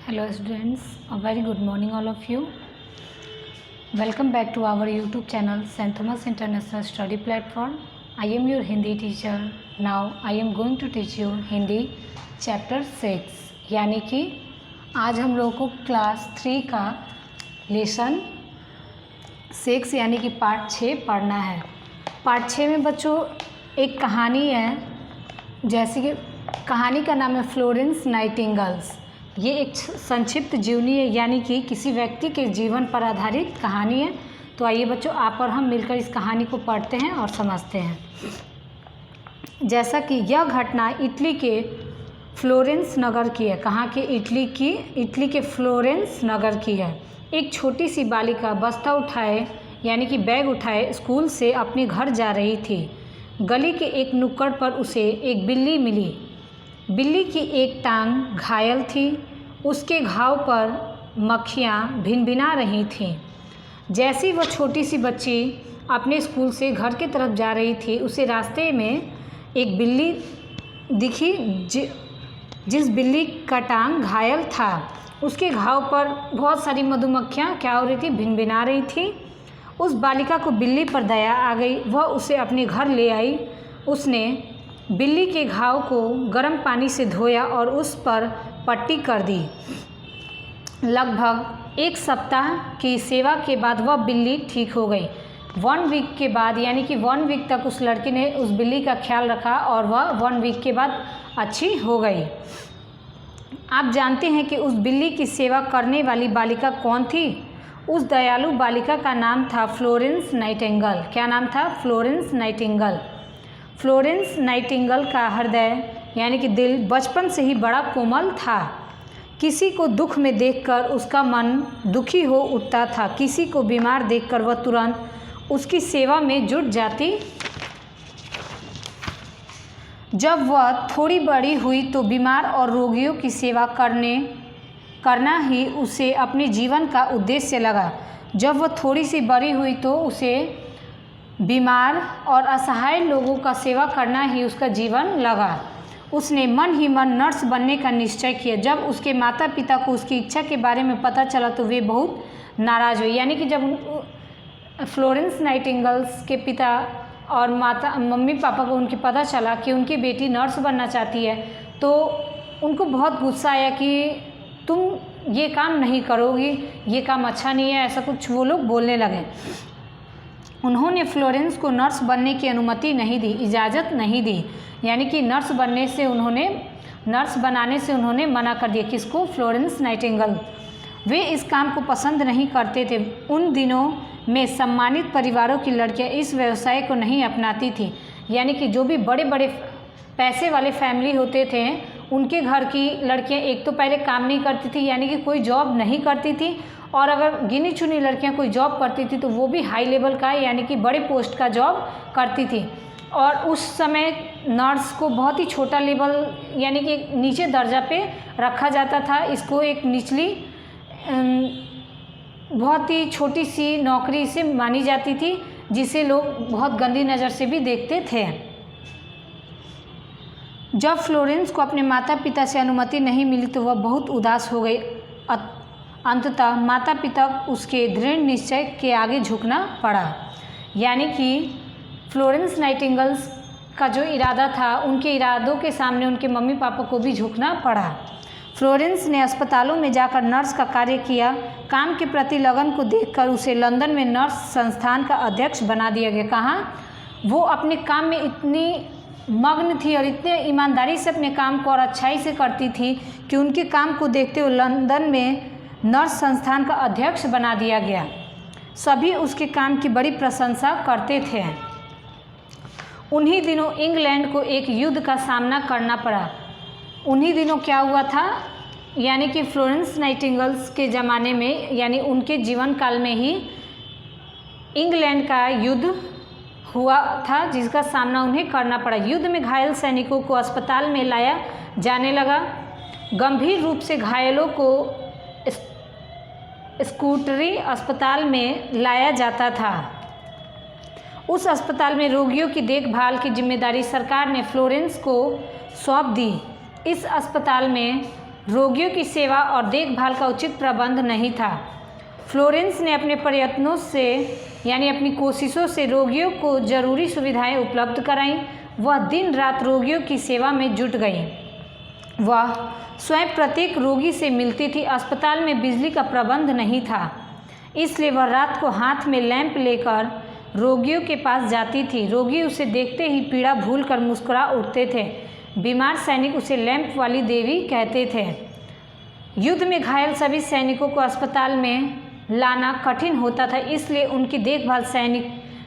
Hello students, a very good morning all of you. Welcome back to our YouTube channel St. Thomas International Study Platform. I am your Hindi teacher. Now I am going to teach you Hindi chapter 6 यानी कि आज हम लोगों को class 3 का lesson 6 यानी कि part 6 पढ़ना है। पार्ट 6 में बच्चों एक कहानी है, जैसे कि कहानी का नाम है फ्लोरेंस नाइटिंगेल्स। ये एक संक्षिप्त जीवनी है, यानी कि किसी व्यक्ति के जीवन पर आधारित कहानी है। तो आइए बच्चों, आप और हम मिलकर इस कहानी को पढ़ते हैं और समझते हैं। जैसा कि यह घटना इटली के फ्लोरेंस नगर की है। कहाँ के? इटली के फ्लोरेंस नगर की है। एक छोटी सी बालिका बस्ता उठाए यानी कि बैग उठाए स्कूल से अपने घर जा रही थी। गली के एक नुक्कड़ पर उसे एक बिल्ली मिली। बिल्ली की एक टांग घायल थी, उसके घाव पर मक्खियाँ भिनभिना रही थीं। जैसी वह छोटी सी बच्ची अपने स्कूल से घर की तरफ जा रही थी, उसे रास्ते में एक बिल्ली दिखी। जिस बिल्ली का टांग घायल था, उसके घाव पर बहुत सारी मधुमक्खियाँ क्या हो रही थी? भिनभिना रही थी। उस बालिका को बिल्ली पर दया आ गई, वह उसे अपने घर ले आई। उसने बिल्ली के घाव को गर्म पानी से धोया और उस पर पट्टी कर दी। लगभग एक सप्ताह की सेवा के बाद वह बिल्ली ठीक हो गई। 1 वीक के बाद यानी कि 1 वीक तक उस लड़की ने उस बिल्ली का ख्याल रखा और वह 1 वीक के बाद अच्छी हो गई। आप जानते हैं कि उस बिल्ली की सेवा करने वाली बालिका कौन थी? उस दयालु बालिका का नाम था फ्लोरेंस नाइटिंगेल। क्या नाम था? Florence Nightingale. फ्लोरेंस नाइटिंगेल का हृदय यानी कि दिल बचपन से ही बड़ा कोमल था। किसी को दुख में देखकर उसका मन दुखी हो उठता था। किसी को बीमार देखकर वह तुरंत उसकी सेवा में जुट जाती। जब वह थोड़ी बड़ी हुई तो बीमार और रोगियों की सेवा करना ही उसे अपने जीवन का उद्देश्य लगा। जब वह थोड़ी सी बड़ी हुई तो उसे बीमार और असहाय लोगों का सेवा करना ही उसका जीवन लगा। उसने मन ही मन नर्स बनने का निश्चय किया। जब उसके माता पिता को उसकी इच्छा के बारे में पता चला तो वे बहुत नाराज़ हुए। यानी कि जब फ्लोरेंस नाइटिंगेल्स के पिता और मम्मी पापा को उनके पता चला कि उनकी बेटी नर्स बनना चाहती है, तो उनको बहुत गुस्सा आया कि तुम ये काम नहीं करोगी, ये काम अच्छा नहीं है, ऐसा कुछ वो लोग बोलने लगे। उन्होंने फ्लोरेंस को नर्स बनने की अनुमति नहीं दी, इजाज़त नहीं दी। यानी कि नर्स बनाने से उन्होंने मना कर दिया। किसको? Florence Nightingale. वे इस काम को पसंद नहीं करते थे। उन दिनों में सम्मानित परिवारों की लड़कियां इस व्यवसाय को नहीं अपनाती थी। यानी कि जो भी बड़े बड़े पैसे वाले फैमिली होते थे, उनके घर की लड़कियां एक तो पहले काम नहीं करती थी, यानी कि कोई जॉब नहीं करती थी, और अगर गिनी चुनी लड़कियां कोई जॉब करती थी तो वो भी हाई लेवल का यानी कि बड़े पोस्ट का जॉब करती थी। और उस समय नर्स को बहुत ही छोटा लेवल यानी कि नीचे दर्जा पे रखा जाता था। इसको एक निचली बहुत ही छोटी सी नौकरी से मानी जाती थी, जिसे लोग बहुत गंदी नज़र से भी देखते थे। जब फ्लोरेंस को अपने माता पिता से अनुमति नहीं मिली तो वह बहुत उदास हो गई। अंततः माता पिता उसके दृढ़ निश्चय के आगे झुकना पड़ा। यानी कि फ्लोरेंस नाइटिंगेल्स का जो इरादा था, उनके इरादों के सामने उनके मम्मी पापा को भी झुकना पड़ा। फ्लोरेंस ने अस्पतालों में जाकर नर्स का कार्य किया। काम के प्रति लगन को देखकर उसे लंदन में नर्स संस्थान का अध्यक्ष बना दिया गया। कहाँ? वो अपने काम में इतनी मग्न थी और इतने ईमानदारी से अपने काम को और अच्छाई से करती थी कि उनके काम को देखते हुए लंदन में नर्स संस्थान का अध्यक्ष बना दिया गया। सभी उसके काम की बड़ी प्रशंसा करते थे। उन्हीं दिनों इंग्लैंड को एक युद्ध का सामना करना पड़ा। उन्हीं दिनों क्या हुआ था? यानी कि फ्लोरेंस नाइटिंगेल्स के ज़माने में, यानी उनके जीवन काल में ही इंग्लैंड का युद्ध हुआ था, जिसका सामना उन्हें करना पड़ा। युद्ध में घायल सैनिकों को अस्पताल में लाया जाने लगा। गंभीर रूप से घायलों को स्कूटरी अस्पताल में लाया जाता था। उस अस्पताल में रोगियों की देखभाल की जिम्मेदारी सरकार ने फ्लोरेंस को सौंप दी। इस अस्पताल में रोगियों की सेवा और देखभाल का उचित प्रबंध नहीं था। फ्लोरेंस ने अपने प्रयत्नों से यानी अपनी कोशिशों से रोगियों को जरूरी सुविधाएं उपलब्ध कराईं। वह दिन रात रोगियों की सेवा में जुट गई। वह स्वयं प्रत्येक रोगी से मिलती थी। अस्पताल में बिजली का प्रबंध नहीं था, इसलिए वह रात को हाथ में लैंप लेकर रोगियों के पास जाती थी। रोगी उसे देखते ही पीड़ा भूलकर मुस्कुरा उठते थे। बीमार सैनिक उसे लैंप वाली देवी कहते थे। युद्ध में घायल सभी सैनिकों को अस्पताल में लाना कठिन होता था, इसलिए उनकी देखभाल सैनिक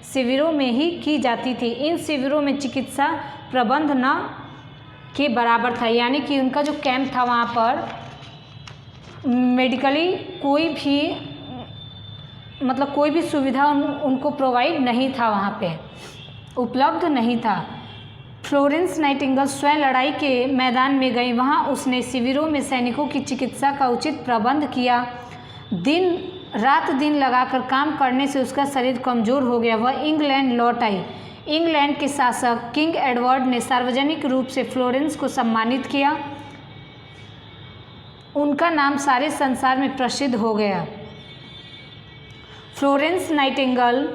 शिविरों में ही की जाती थी। इन शिविरों में चिकित्सा प्रबंध न के बराबर था, यानी कि उनका जो कैंप था वहाँ पर मेडिकली कोई भी सुविधा उनको प्रोवाइड नहीं था, वहाँ पे उपलब्ध नहीं था। फ्लोरेंस नाइटिंगेल स्वयं लड़ाई के मैदान में गई। वहाँ उसने शिविरों में सैनिकों की चिकित्सा का उचित प्रबंध किया। रात दिन लगाकर काम करने से उसका शरीर कमज़ोर हो गया। वह इंग्लैंड लौट आई। इंग्लैंड के शासक किंग एडवर्ड ने सार्वजनिक रूप से फ्लोरेंस को सम्मानित किया। उनका नाम सारे संसार में प्रसिद्ध हो गया। फ्लोरेंस नाइटिंगेल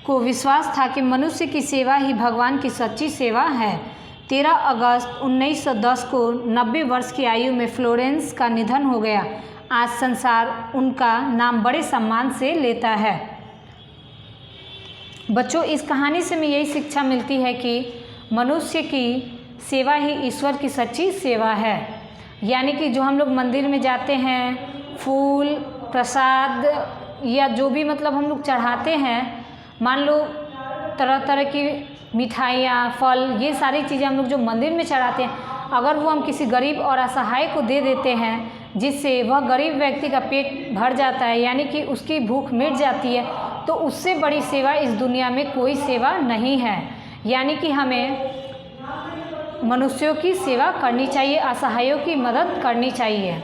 को विश्वास था कि मनुष्य की सेवा ही भगवान की सच्ची सेवा है। 13 अगस्त 1910 को 90 वर्ष की आयु में फ्लोरेंस का निधन हो गया। आज संसार उनका नाम बड़े सम्मान से लेता है। बच्चों, इस कहानी से हमें यही शिक्षा मिलती है कि मनुष्य की सेवा ही ईश्वर की सच्ची सेवा है। यानी कि जो हम लोग मंदिर में जाते हैं, फूल प्रसाद या जो भी हम लोग चढ़ाते हैं, मान लो तरह तरह की मिठाइयाँ, फल, ये सारी चीज़ें हम लोग जो मंदिर में चढ़ाते हैं, अगर वो हम किसी गरीब और असहाय को दे देते हैं, जिससे वह गरीब व्यक्ति का पेट भर जाता है, यानी कि उसकी भूख मिट जाती है, तो उससे बड़ी सेवा इस दुनिया में कोई सेवा नहीं है। यानी कि हमें मनुष्यों की सेवा करनी चाहिए, असहायों की मदद करनी चाहिए।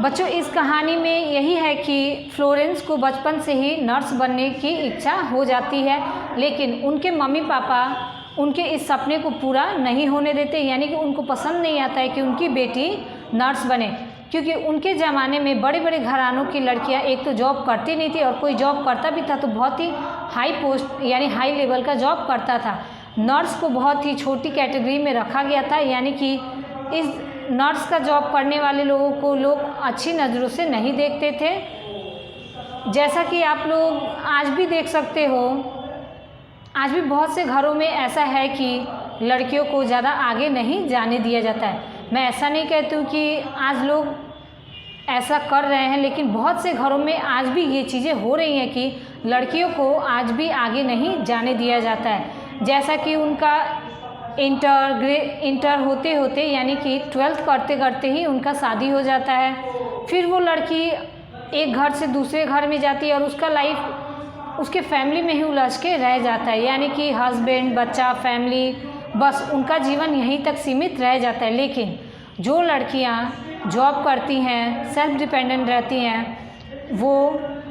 बच्चों, इस कहानी में यही है कि फ्लोरेंस को बचपन से ही नर्स बनने की इच्छा हो जाती है, लेकिन उनके मम्मी पापा उनके इस सपने को पूरा नहीं होने देते। यानी कि उनको पसंद नहीं आता है कि उनकी बेटी नर्स बने, क्योंकि उनके ज़माने में बड़े बड़े घरानों की लड़कियां एक तो जॉब करती नहीं थी, और कोई जॉब करता भी था तो बहुत ही हाई पोस्ट यानी हाई लेवल का जॉब करता था। नर्स को बहुत ही छोटी कैटेगरी में रखा गया था, यानी कि इस नर्स का जॉब करने वाले लोगों को लोग अच्छी नज़रों से नहीं देखते थे। जैसा कि आप लोग आज भी देख सकते हो, आज भी बहुत से घरों में ऐसा है कि लड़कियों को ज़्यादा आगे नहीं जाने दिया जाता है। मैं ऐसा नहीं कहती हूँ कि आज लोग ऐसा कर रहे हैं, लेकिन बहुत से घरों में आज भी ये चीज़ें हो रही हैं कि लड़कियों को आज भी आगे नहीं जाने दिया जाता है। जैसा कि उनका इंटर होते होते यानी कि 12th करते करते ही उनका शादी हो जाता है। फिर वो लड़की एक घर से दूसरे घर में जाती है और उसका लाइफ उसके फैमिली में ही उलझ के रह जाता है। यानी कि हस्बैंड, बच्चा, फैमिली, बस उनका जीवन यहीं तक सीमित रह जाता है। लेकिन जो लड़कियां जॉब करती हैं, सेल्फ डिपेंडेंट रहती हैं, वो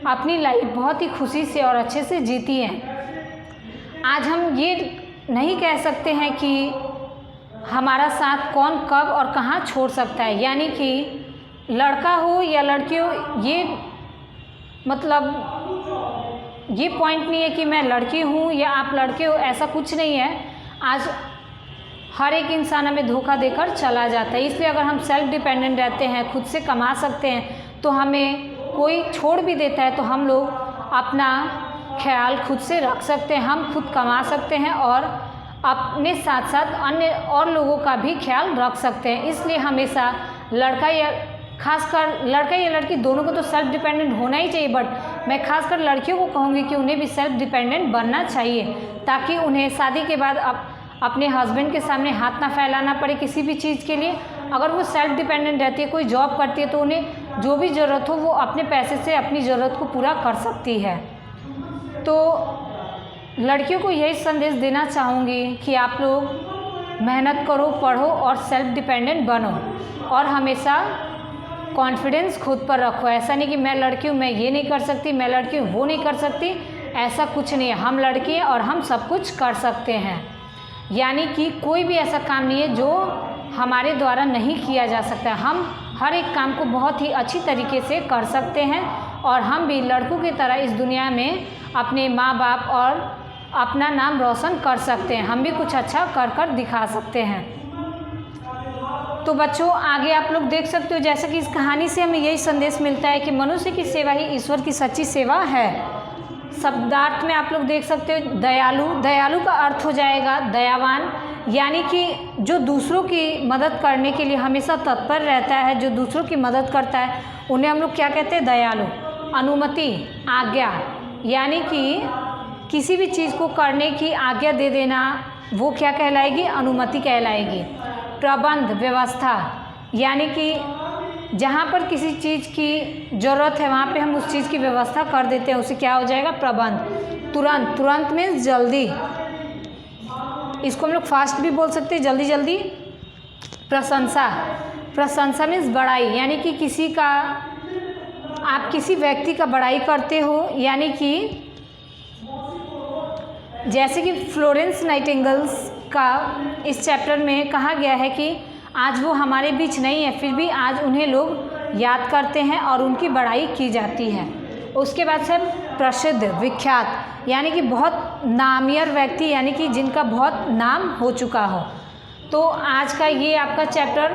अपनी लाइफ बहुत ही खुशी से और अच्छे से जीती हैं। आज हम ये नहीं कह सकते हैं कि हमारा साथ कौन कब और कहाँ छोड़ सकता है। यानी कि लड़का हो या लड़की हो, ये पॉइंट नहीं है कि मैं लड़की हूँ या आप लड़के हो, ऐसा कुछ नहीं है। आज हर एक इंसान हमें धोखा देकर चला जाता है। इसलिए अगर हम सेल्फ डिपेंडेंट रहते हैं, खुद से कमा सकते हैं, तो हमें कोई छोड़ भी देता है तो हम लोग अपना ख्याल खुद से रख सकते हैं, हम खुद कमा सकते हैं और अपने साथ साथ अन्य और लोगों का भी ख्याल रख सकते हैं। इसलिए हमेशा लड़का या खासकर लड़का या लड़की दोनों को तो सेल्फ डिपेंडेंट होना ही चाहिए, बट मैं खासकर लड़कियों को कहूँगी कि उन्हें भी सेल्फ डिपेंडेंट बनना चाहिए, ताकि उन्हें शादी के बाद अपने हस्बैंड के सामने हाथ ना फैलाना पड़े किसी भी चीज़ के लिए। अगर वो सेल्फ डिपेंडेंट रहती है, कोई जॉब करती है, तो उन्हें जो भी ज़रूरत हो वो अपने पैसे से अपनी ज़रूरत को पूरा कर सकती है। तो लड़कियों को यही संदेश देना चाहूँगी कि आप लोग मेहनत करो, पढ़ो और सेल्फ डिपेंडेंट बनो, और हमेशा कॉन्फिडेंस खुद पर रखो। ऐसा नहीं कि मैं लड़की हूँ, मैं ये नहीं कर सकती, मैं लड़की हूँ, वो नहीं कर सकती, ऐसा कुछ नहीं है। हम लड़की हैं और हम सब कुछ कर सकते हैं। यानी कि कोई भी ऐसा काम नहीं है जो हमारे द्वारा नहीं किया जा सकता। हम हर एक काम को बहुत ही अच्छी तरीके से कर सकते हैं और हम भी लड़कों की तरह इस दुनिया में अपने माँ बाप और अपना नाम रोशन कर सकते हैं। हम भी कुछ अच्छा कर कर दिखा सकते हैं। तो बच्चों आगे आप लोग देख सकते हो, जैसे कि इस कहानी से हमें यही संदेश मिलता है कि मनुष्य की सेवा ही ईश्वर की सच्ची सेवा है। शब्दार्थ में आप लोग देख सकते हो दयालु, दयालु का अर्थ हो जाएगा दयावान, यानी कि जो दूसरों की मदद करने के लिए हमेशा तत्पर रहता है, जो दूसरों की मदद करता है, उन्हें हम लोग क्या कहते हैं? दयालु। अनुमति, आज्ञा, यानी कि किसी भी चीज़ को करने की आज्ञा दे देना, वो क्या कहलाएगी? अनुमति कहलाएगी। प्रबंध, व्यवस्था, यानी कि जहाँ पर किसी चीज़ की ज़रूरत है वहाँ पे हम उस चीज़ की व्यवस्था कर देते हैं, उसे क्या हो जाएगा? प्रबंध। तुरंत, तुरंत मीन्स जल्दी, इसको हम लोग फास्ट भी बोल सकते हैं, जल्दी जल्दी। प्रशंसा, प्रशंसा मीन्स बड़ाई, यानी कि किसी का, आप किसी व्यक्ति का बड़ाई करते हो, यानी कि जैसे कि फ्लोरेंस नाइटिंगेल्स का इस चैप्टर में कहा गया है कि आज वो हमारे बीच नहीं है, फिर भी आज उन्हें लोग याद करते हैं और उनकी बड़ाई की जाती है। उसके बाद से प्रसिद्ध, विख्यात, यानी कि बहुत नामियर व्यक्ति, यानी कि जिनका बहुत नाम हो चुका हो। तो आज का ये आपका चैप्टर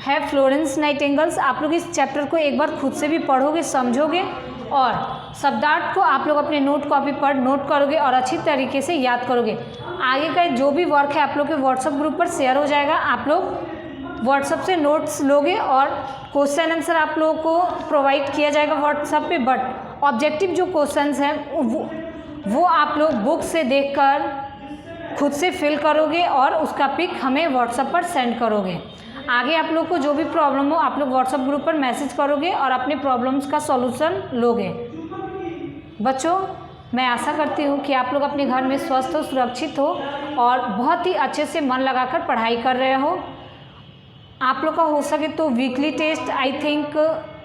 है फ्लोरेंस नाइटिंगेल्स। आप लोग इस चैप्टर को एक बार खुद से भी पढ़ोगे, समझोगे और शब्दार्थ को आप लोग अपने नोट कॉपी पर नोट करोगे और अच्छी तरीके से याद करोगे। आगे का जो भी वर्क है आप लोग के व्हाट्सएप ग्रुप पर शेयर हो जाएगा। आप लोग व्हाट्सएप से नोट्स लोगे और क्वेश्चन आंसर आप लोगों को प्रोवाइड किया जाएगा व्हाट्सएप पे, बट ऑब्जेक्टिव जो क्वेश्चंस हैं वो आप लोग बुक से देखकर खुद से फिल करोगे और उसका पिक हमें व्हाट्सएप पर सेंड करोगे। आगे आप लोग को जो भी प्रॉब्लम हो आप लोग व्हाट्सएप ग्रुप पर मैसेज करोगे और अपने प्रॉब्लम्स का सॉल्यूशन लोगे। बच्चों मैं आशा करती हूँ कि आप लोग अपने घर में स्वस्थ हो, सुरक्षित हो और बहुत ही अच्छे से मन लगाकर पढ़ाई कर रहे हो। आप लोग का हो सके तो वीकली टेस्ट आई थिंक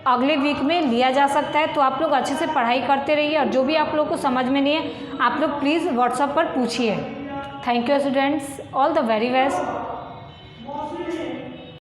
अगले वीक में लिया जा सकता है, तो आप लोग अच्छे से पढ़ाई करते रहिए और जो भी आप लोग को समझ में नहीं है आप लोग प्लीज़ व्हाट्सएप पर पूछिए। Thank you students, all the very best.